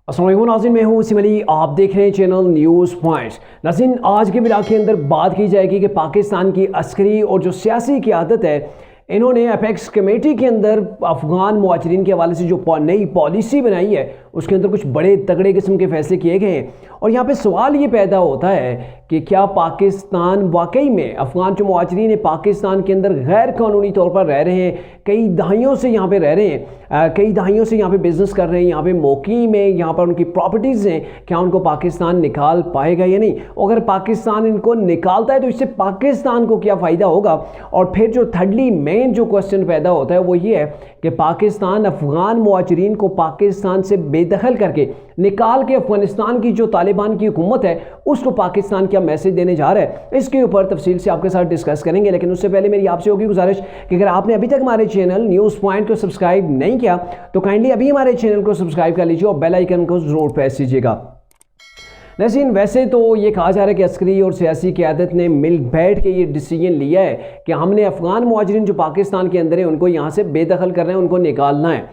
अस्सलाम वालेकुम नाज़रीन, मैं हूं सिम अली। आप देख रहे हैं चैनल न्यूज़ पॉइंट्स। नाज़रीन, आज के वीडियो के अंदर बात की जाएगी कि पाकिस्तान की अस्करी और जो सियासी क़यादत है, इन्होंने अपेक्स कमेटी के अंदर अफ़गान मुहाजिरीन के हवाले से जो नई पॉलिसी बनाई है उसके अंदर कुछ बड़े तगड़े किस्म के फैसले किए गए हैं। और यहाँ पे सवाल ये पैदा होता है कि क्या पाकिस्तान वाकई में अफ़गान जो मुहाजिरीन है पाकिस्तान के अंदर गैर कानूनी तौर पर रह रहे हैं, कई दहाइयों से यहाँ पे रह रहे हैं, कई दहाइयों से यहाँ पे बिज़नेस कर रहे हैं, यहाँ पे मौकी में यहाँ पर उनकी प्रॉपर्टीज़ हैं, क्या उनको पाकिस्तान निकाल पाएगा या नहीं? अगर पाकिस्तान इनको निकालता है तो इससे पाकिस्तान को क्या फ़ायदा होगा? और फिर जो थर्डली मेन जो क्वेश्चन पैदा होता है वो ये है कि पाकिस्तान अफ़गान मुहाजिरीन को पाकिस्तान से बेदखल करके निकाल के अफ़गानिस्तान की जो तालिबान की हुकूमत है उसको पाकिस्तान क्या मैसेज देने जा रहा है, इसके ऊपर तफसील से आपके साथ डिस्कस करेंगे। लेकिन उससे पहले मेरी आपसे होगी गुजारिश कि अगर आपने अभी तक हमारे चैनल न्यूज़ पॉइंट को सब्सक्राइब नहीं किया तो काइंडली अभी हमारे चैनल को सब्सक्राइब कर लीजिए और बेल आइकन को ज़रूर प्रेस कीजिएगा। लेकिन वैसे तो ये कहा जा रहा है कि अस्करी और सियासी क़यादत ने मिल बैठ के ये डिसीजन लिया है कि हमने अफ़गान मुहाजिरीन जो पाकिस्तान के अंदर है उनको यहाँ से बेदखल करना है, उनको निकालना है।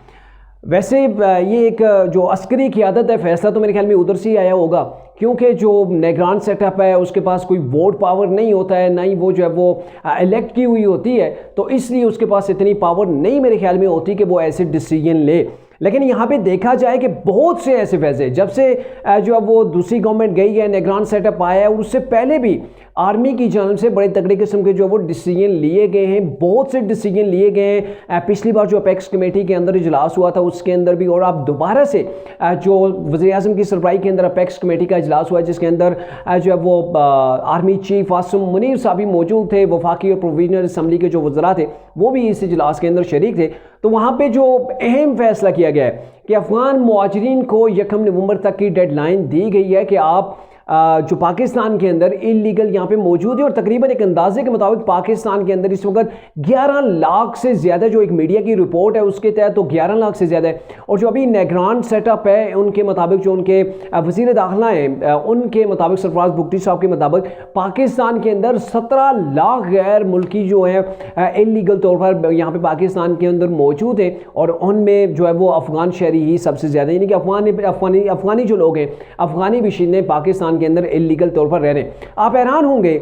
वैसे ये एक जो अस्करी क़यादत है, फैसला तो मेरे ख्याल में उधर से ही आया होगा, क्योंकि जो निगरान सेटअप है उसके पास कोई वोट पावर नहीं होता है, ना ही वो जो है वो इलेक्ट की हुई होती है, तो इसलिए उसके पास इतनी पावर नहीं मेरे ख्याल में होती कि वो ऐसे डिसीजन ले। लेकिन यहाँ पे देखा जाए कि बहुत से ऐसे फैसले जब से जो अब वो दूसरी गवर्नमेंट गई है, निगरान सेटअप आया है, और उससे पहले भी आर्मी की जानिब से बड़े तगड़े किस्म के जो वो डिसीजन लिए गए हैं, बहुत से डिसीजन लिए गए हैं। पिछली बार जो अपेक्स कमेटी के अंदर इजलास हुआ था उसके अंदर भी, और अब दोबारा से जो वज़ीर-ए-आज़म की सरबराही के अंदर अपेक्स कमेटी का इजलास हुआ जिसके अंदर जो है वो आर्मी चीफ आसिम मुनीर साहब भी मौजूद थे, वफाकी और प्रोविजनल असम्बली के जो वज़रा थे वो भी इस इजलास के अंदर शरीक थे। तो वहाँ पर जो अहम फैसला किया गया है कि अफ़गान मुहाजिरीन को 1 नवंबर तक की डेडलाइन दी गई है कि आप जो पाकिस्तान के अंदर इलीगल यहाँ पे मौजूद है, और तकरीबन एक अंदाजे के मुताबिक पाकिस्तान के अंदर इस वक्त 11 लाख से ज़्यादा, जो एक मीडिया की रिपोर्ट है उसके तहत तो 11 लाख से ज़्यादा है। और जो अभी निगरान सेटअप है उनके मुताबिक, जो उनके वज़ीर दाखिला हैं उनके मुताबिक, सरफराज बुगटी साहब के मुताबिक, पाकिस्तान के अंदर 17 लाख गैर मुल्की जो है इलीगल तौर पर यहाँ पे पाकिस्तान के अंदर मौजूद है, और उनमें जो है वो अफ़गान शहरी ही सबसे ज़्यादा, यानी कि अफ़गानी जो लोग हैं, अफ़गानी बशिंदे पाकिस्तान के अंदर इलीगल तौर पर रह रहे हैं। आप हैरान होंगे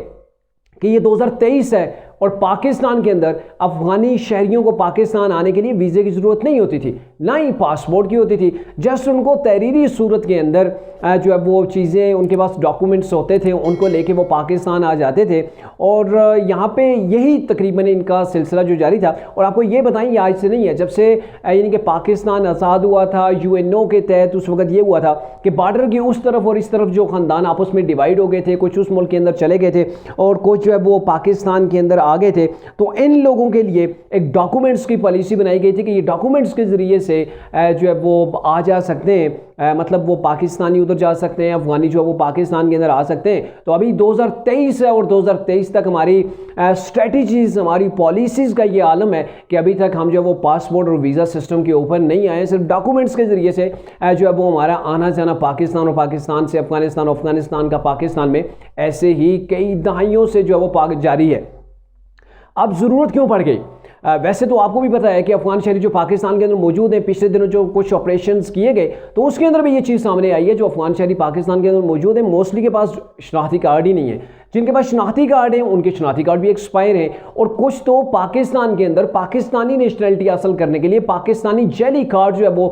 कि ये 2023 है और पाकिस्तान के अंदर अफ़गानी शहरियों को पाकिस्तान आने के लिए वीज़े की ज़रूरत नहीं होती थी, ना ही पासपोर्ट की होती थी। जस्ट उनको तहरीरी सूरत के अंदर जो है वो चीज़ें, उनके पास डॉक्यूमेंट्स होते थे, उनको लेके वो पाकिस्तान आ जाते थे। और यहाँ पे यही तकरीबन इनका सिलसिला जो जारी था। और आपको ये बताएं, ये आज से नहीं है, जब से यानी कि पाकिस्तान आज़ाद हुआ था UNO के तहत, उस वक्त ये हुआ था कि बॉर्डर की उस तरफ और इस तरफ जो ख़ानदान आपस में डिवाइड हो गए थे, कुछ उस मुल्क के अंदर चले गए थे और कुछ जो है वो पाकिस्तान के अंदर आ गए थे। तो इन लोगों के लिए एक डॉक्यूमेंट्स की पॉलिसी बनाई गई थी कि ये डॉक्यूमेंट्स के ज़रिए से जो है वो आ जा सकते हैं, मतलब वो पाकिस्तानी उधर जा सकते हैं, अफ़गानी जो है वो पाकिस्तान के अंदर आ सकते हैं। तो अभी 2023 है और 2023 तक हमारी स्ट्रेटजीज़, हमारी पॉलिसीज़ का ये आलम है कि अभी तक हम जो है वो पासपोर्ट और वीज़ा सिस्टम के ऊपर नहीं आए, सिर्फ डॉक्यूमेंट्स के ज़रिए से जो है वो हमारा आना जाना पाकिस्तान और पाकिस्तान से अफ़गानिस्तान, अफ़गानिस्तान का पाकिस्तान में ऐसे ही कई दहाइयों से जो है वो जारी है। अब ज़रूरत क्यों पड़ गई? वैसे तो आपको भी पता है कि अफ़गान शहरी जो पाकिस्तान के अंदर मौजूद हैं, पिछले दिनों जो कुछ ऑपरेशंस किए गए तो उसके अंदर भी ये चीज़ सामने आई है, जो अफ़गान शहरी पाकिस्तान के अंदर मौजूद है मोस्टली के पास शनाख्ती कार्ड ही नहीं है। जिनके पास शनाख्ती कार्ड हैं उनके शनाख्ती कार्ड भी एक्सपायर हैं, और कुछ तो पाकिस्तान के अंदर पाकिस्तानी नेशनलिटी हासिल करने के लिए पाकिस्तानी जैली कार्ड जो है वो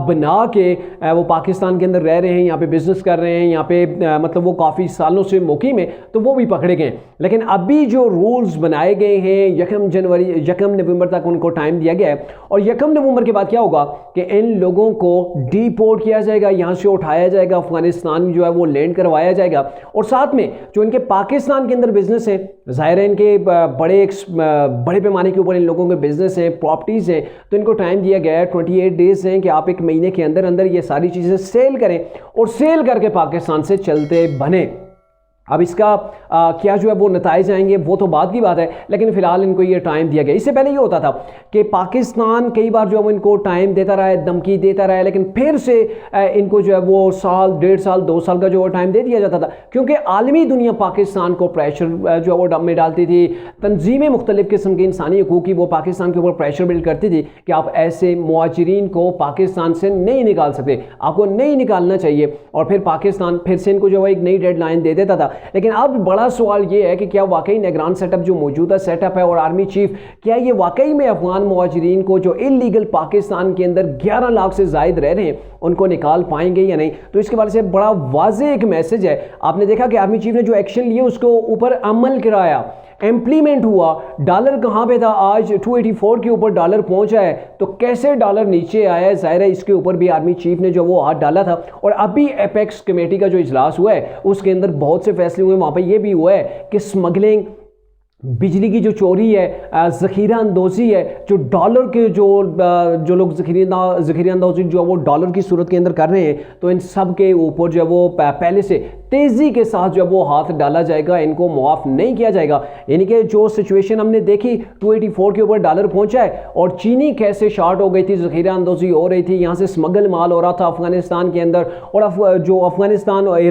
बना के वो पाकिस्तान के अंदर रह रहे हैं, यहाँ पे बिज़नेस कर रहे हैं, यहाँ पे मतलब वो काफ़ी सालों से मौकी में, तो वो भी पकड़े गए। लेकिन अभी जो रूल्स बनाए गए हैं 1 नवंबर तक उनको टाइम दिया गया है, और 1 नवंबर के बाद क्या होगा कि इन लोगों को डिपोर्ट किया जाएगा, यहाँ से उठाया जाएगा, अफगानिस्तान जो है वो लैंड करवाया जाएगा। और साथ में जो इनके पाकिस्तान के अंदर बिजनेस है, ज़ाहिर है इनके बड़े पैमाने के ऊपर इन लोगों के बिजनेस है, प्रॉपर्टीज़ हैं, तो इनको टाइम दिया गया है 28 डेज़ हैं कि आप 1 महीने के अंदर अंदर ये सारी चीज़ें सेल करें और सेल करके पाकिस्तान से चलते बने। अब इसका क्या जो है वो नताइज आएंगे वो तो बात की बात है, लेकिन फिलहाल इनको ये टाइम दिया गया। इससे पहले ये होता था कि पाकिस्तान कई बार जो है वो इनको टाइम देता रहा है, धमकी देता रहा है, लेकिन फिर से इनको जो है वो साल, 1.5 साल, 2 साल का जो है टाइम दे दिया जाता था, क्योंकि आलमी दुनिया पाकिस्तान को प्रेशर जो है वो डब में डालती थी। तंजीमें मुख्तलिफ किस्म की इंसानी हकूक़ की वो पाकिस्तान के ऊपर प्रेशर बिल्ड करती थी कि आप ऐसे मुहाजिरीन को पाकिस्तान से नहीं निकाल सकते, आपको नहीं निकालना चाहिए। और फिर पाकिस्तान फिर से इनको जो है एक नई डेडलाइन दे देता था। लेकिन अब बड़ा सवाल ये है कि क्या वाकई निगरान सेटअप जो मौजूदा सेटअप है और आर्मी चीफ, क्या ये वाकई में अफगान मुहाजिरीन को जो इलीगल पाकिस्तान के अंदर 11 लाख से जायद रह रहे हैं उनको निकाल पाएंगे या नहीं? तो इसके बारे से बड़ा वाज़ेह एक मैसेज है। आपने देखा कि आर्मी चीफ ने जो एक्शन लिए उसको ऊपर अमल कराया, इम्प्लीमेंट हुआ। डॉलर कहाँ पे था, आज 284 के ऊपर डॉलर पहुंचा है, तो कैसे डॉलर नीचे आया है, जाहिर है इसके ऊपर भी आर्मी चीफ ने जो वो हाथ डाला था। और अभी एपेक्स कमेटी का जो इजलास हुआ है उसके अंदर बहुत से फैसले हुए, वहाँ पे ये भी हुआ है कि स्मगलिंग, बिजली की जो चोरी है, ज़ख़ीरा अंदोज़ी है, जो डॉलर के जो लोग ज़ख़ीरा अंदोज़ी जो है वो डॉलर की सूरत के अंदर कर रहे हैं, तो इन सब के ऊपर जो है वो पहले से तेज़ी के साथ जो है वो हाथ डाला जाएगा, इनको मुआफ़ नहीं किया जाएगा। यानी कि जो सिचुएशन हमने देखी 284 के ऊपर डॉलर पहुंचा है और चीनी कैसे शॉर्ट हो गई थी, ज़ख़ीरा अंदोज़ी हो रही थी, यहाँ से स्मगल माल हो रहा था अफ़गानिस्तान के अंदर, और जो अफ़गानिस्तान और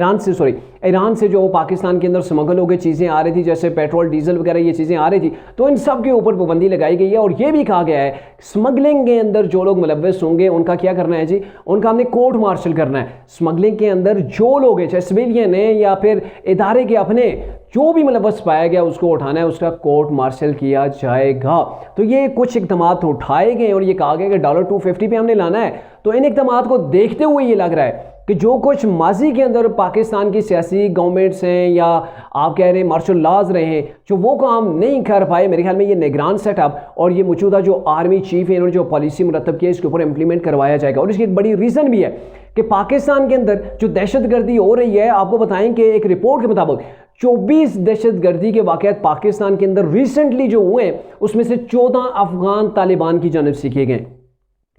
ईरान से जो पाकिस्तान के अंदर स्मगल हो गई चीज़ें आ रही थी, जैसे पेट्रोल, डीजल वगैरह ये चीज़ें आ रही थी, तो इन सब के ऊपर पाबंदी लगाई गई है। और ये भी कहा गया है स्मगलिंग के अंदर जो लोग मुलव्वस होंगे उनका क्या करना है जी, उनका हमने कोर्ट मार्शल करना है। स्मगलिंग के अंदर जो लोग हैं, चाहे सिविलियन है या फिर इदारे के अपने, जो भी मुलव्वस पाया गया उसको उठाना है, उसका कोर्ट मार्शल किया जाएगा। तो ये कुछ इक़दाम उठाए गए और ये कहा गया कि डॉलर 250 पे हमने लाना है। तो इन इक़दाम को देखते हुए ये लग रहा है कि जो कुछ माजी के अंदर पाकिस्तान की सियासी गवर्नमेंट्स हैं या आप कह रहे हैं मार्शल लॉज रहे हैं, जो वो काम नहीं कर पाए, मेरे ख्याल में ये निगरान सेटअप और ये मौजूदा जो आर्मी चीफ है इन्होंने जो पॉलिसी मुरतब की है इसके ऊपर इंप्लीमेंट करवाया जाएगा। और इसकी एक बड़ी रीज़न भी है कि पाकिस्तान के अंदर जो दहशतगर्दी हो रही है, आपको बताएं कि एक रिपोर्ट के मुताबिक 24 दहशतगर्दी के वाक़यात पाकिस्तान के अंदर रिसेंटली जो हुए उसमें से 14 अफगान तालिबान की जानब से किए गए।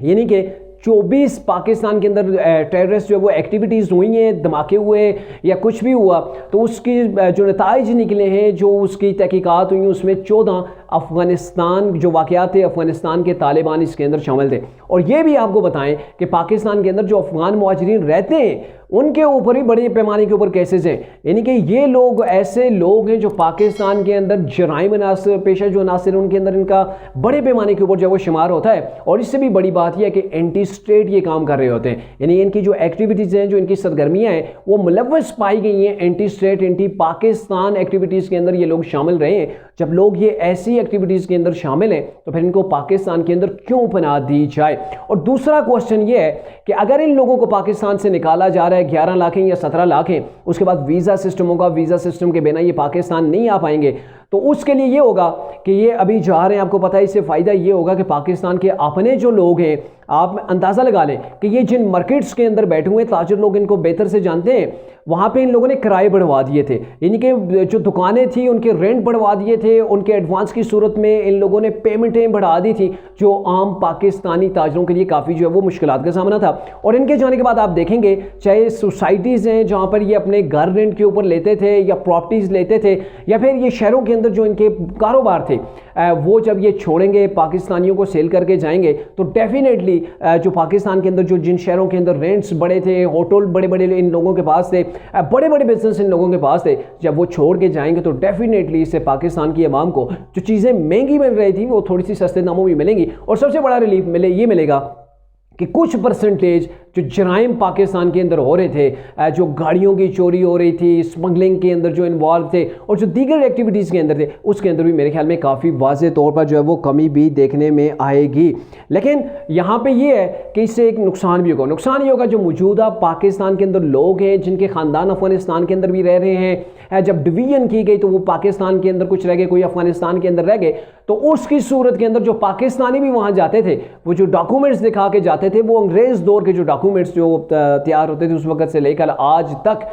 यानी कि 24 पाकिस्तान के अंदर टेररिस्ट जो वो एक्टिविटीज़ हुई हैं, धमाके हुए या कुछ भी हुआ, तो उसकी जो नताइज निकले हैं, जो उसकी तहकीकात हुई, उसमें 14 अफ़गानिस्तान जो वाक़यात थे, अफ़गानिस्तान के तालिबान इसके अंदर शामिल थे। और ये भी आपको बताएं कि पाकिस्तान के अंदर जो अफ़गान मुहाजिरीन रहते हैं उनके ऊपर भी बड़े पैमाने के ऊपर केसेस हैं। यानी कि ये लोग ऐसे लोग हैं जो पाकिस्तान के अंदर जराइम अनासर, पेशा जो अनासर उनके अंदर इनका बड़े पैमाने के ऊपर जो वो शुमार होता है। और इससे भी बड़ी बात यह है कि एंटी स्टेट ये काम कर रहे होते हैं, यानी इनकी जो एक्टिविटीज़ हैं, जो इनकी सरगर्मियाँ हैं, वो मुलव्वस पाई गई हैं anti state, anti Pakistan activities के अंदर ये लोग शामिल रहे हैं। जब लोग ये ऐसी एक्टिविटीज़ के अंदर शामिल हैं तो फिर इनको पाकिस्तान के अंदर क्यों पनाह दी जाए? और दूसरा क्वेश्चन ये है कि अगर इन लोगों को पाकिस्तान से निकाला जा रहा है, 11 लाख हैं या 17 लाख हैं, उसके बाद वीज़ा सिस्टम होगा, वीज़ा सिस्टम के बिना ये पाकिस्तान नहीं आ पाएंगे, तो उसके लिए ये होगा कि ये अभी जा रहे हैं, आपको पता है इससे फ़ायदा ये होगा कि पाकिस्तान के अपने जो लोग हैं, आप अंदाज़ा लगा लें कि ये जिन मार्केट्स के अंदर बैठे हुए ताजिर लोग इनको बेहतर से जानते हैं, वहाँ पे इन लोगों ने किराए बढ़वा दिए थे, यानी कि जो दुकानें थी उनके रेंट बढ़वा दिए थे, उनके एडवांस की सूरत में इन लोगों ने पेमेंटें बढ़ा दी थी, जो आम पाकिस्तानी ताजरों के लिए काफ़ी जो है वो मुश्किलात का सामना था। और इनके जाने के बाद आप देखेंगे चाहे सोसाइटीज़ हैं जहाँ पर ये अपने घर रेंट के ऊपर लेते थे या प्रॉपर्टीज़ लेते थे, या फिर ये शहरों के अंदर जो इनके कारोबार थे, वो जब ये छोड़ेंगे, पाकिस्तानियों को सेल करके जाएंगे, तो डेफिनेटली जो पाकिस्तान के अंदर जो जिन शहरों के अंदर रेंट्स बड़े थे, होटल बड़े बड़े इन लोगों के पास थे, बड़े बड़े बिजनेस इन लोगों के पास थे, जब वो छोड़ के जाएंगे तो डेफिनेटली इससे पाकिस्तान की आवाम को जो चीज़ें महंगी मिल रही थी वो थोड़ी सी सस्ते दामों में मिलेंगी। और सबसे बड़ा रिलीफ मिलेगा कि कुछ परसेंटेज जो जराइम पाकिस्तान के अंदर हो रहे थे, जो गाड़ियों की चोरी हो रही थी, स्मगलिंग के अंदर जो इन्वॉल्व थे और जो दीगर एक्टिविटीज़ के अंदर थे, उसके अंदर भी मेरे ख्याल में काफ़ी वाज़े तौर पर जो है वो कमी भी देखने में आएगी। लेकिन यहाँ पे ये है कि इससे एक नुकसान भी होगा। नुकसान ये होगा जो मौजूदा पाकिस्तान के अंदर लोग हैं जिनके ख़ानदान अफ़गानिस्तान के अंदर भी रह रहे हैं, जब डिवीजन की गई तो वो पाकिस्तान के अंदर कुछ रह गए, कोई अफ़गानिस्तान के अंदर रह गए, तो उसकी सूरत के अंदर जो पाकिस्तानी भी वहाँ जाते थे, वो जो डॉक्यूमेंट्स दिखा के जाते थे, वो अंग्रेज़ दौर के जो डॉक्यूमेंट्स जो तैयार होते थे उस वक्त से लेकर आज तक,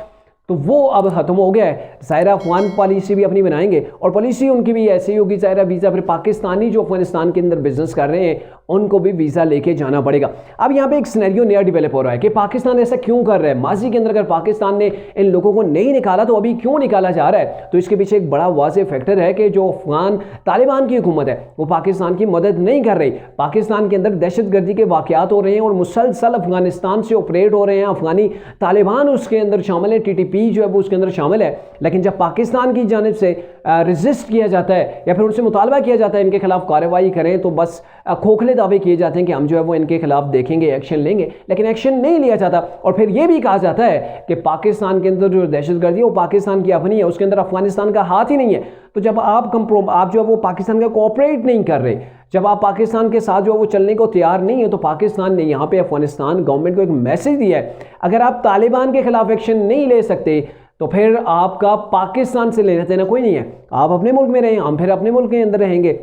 तो वो अब ख़त्म हो गया है। ज़ाहिरा अफगान पॉलिसी भी अपनी बनाएंगे और पॉलिसी उनकी भी ऐसी होगी, ज़ाहिरा वीज़ा फिर पाकिस्तानी जो अफगानिस्तान के अंदर बिजनेस कर रहे हैं उनको भी वीज़ा लेके जाना पड़ेगा। अब यहाँ पे एक सिनेरियो नया डेवलप हो रहा है कि पाकिस्तान ऐसा क्यों कर रहा है। माजी के अंदर अगर पाकिस्तान ने इन लोगों को नहीं निकाला तो अभी क्यों निकाला जा रहा है? तो इसके पीछे एक बड़ा वाज़ेह फैक्टर है कि जो अफगान तालिबान की हुकूमत है वो पाकिस्तान की मदद नहीं कर रही। पाकिस्तान के अंदर दहशतगर्दी के वाक़यात हो रहे हैं और मुसलसल अफगानिस्तान से ऑपरेट हो रहे हैं। अफगानी तालिबान उसके अंदर शामिल है, TTP जो है वो उसके अंदर शामिल है। लेकिन जब पाकिस्तान की जानिब से रेजिस्ट किया जाता है या फिर उनसे मुतालबा किया जाता है इनके खिलाफ कार्रवाई करें, तो बस खोखले दावे किए जाते हैं कि हम जो है वो इनके खिलाफ देखेंगे, एक्शन लेंगे, लेकिन एक्शन नहीं लिया जाता। और फिर ये भी कहा जाता है कि पाकिस्तान के अंदर जो दहशतगर्दी है वो पाकिस्तान की अपनी है, उसके अंदर अफगानिस्तान का हाथ ही नहीं है। तो जब आप जो है वो पाकिस्तान का कोऑपरेट नहीं कर रहे, जब आप पाकिस्तान के साथ जो है वो चलने को तैयार नहीं है, तो पाकिस्तान ने यहाँ पे अफगानिस्तान गवर्नमेंट को एक मैसेज दिया है, अगर आप तालिबान के खिलाफ एक्शन नहीं ले सकते तो फिर आपका पाकिस्तान से लेना देना कोई नहीं है, आप अपने मुल्क में रहें, हम फिर अपने मुल्क के अंदर रहेंगे।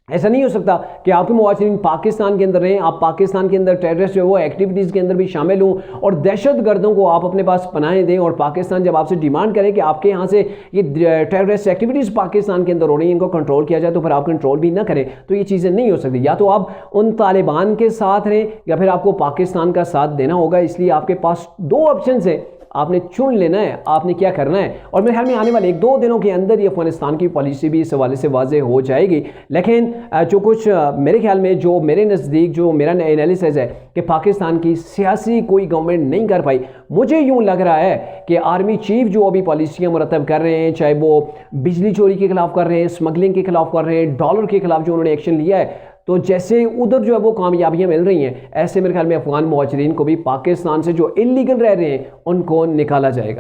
ऐसा नहीं हो सकता कि आपके मुहाजिरीन पाकिस्तान के अंदर रहें, आप पाकिस्तान के अंदर टेररिस्ट जो है वो एक्टिविटीज़ के अंदर भी शामिल हों और दहशतगर्दों को आप अपने पास पनाहें दें, और पाकिस्तान जब आपसे डिमांड करे कि आपके यहाँ से ये टेररिस्ट एक्टिविटीज़ पाकिस्तान के अंदर हो रही हैं, इनको कंट्रोल किया जाए, तो फिर आप कंट्रोल भी ना करें। तो ये चीज़ें नहीं हो सकती। या तो आप उन तालिबान के साथ रहें या फिर आपको पाकिस्तान का साथ देना होगा। इसलिए आपके पास दो ऑप्शन है, आपने चुन लेना है आपने क्या करना है। और मेरे ख्याल में आने वाले 1-2 दिनों के अंदर ये अफगानिस्तान की पॉलिसी भी इस हवाले से वाज़ेह हो जाएगी। लेकिन जो कुछ मेरे ख्याल में, जो मेरे नज़दीक, जो मेरा एनालिसिस है कि पाकिस्तान की सियासी कोई गवर्नमेंट नहीं कर पाई, मुझे यूँ लग रहा है कि आर्मी चीफ जो अभी पॉलिसियाँ मुरतब कर रहे हैं, चाहे वो बिजली चोरी के खिलाफ कर रहे हैं, स्मगलिंग के खिलाफ कर रहे हैं, डॉलर के खिलाफ जो उन्होंने एक्शन लिया है, तो जैसे उधर जो है वो कामयाबियां मिल रही हैं, ऐसे मेरे ख्याल में अफगान मुहाजिरीन को भी पाकिस्तान से जो इलीगल रह रहे हैं उनको निकाला जाएगा।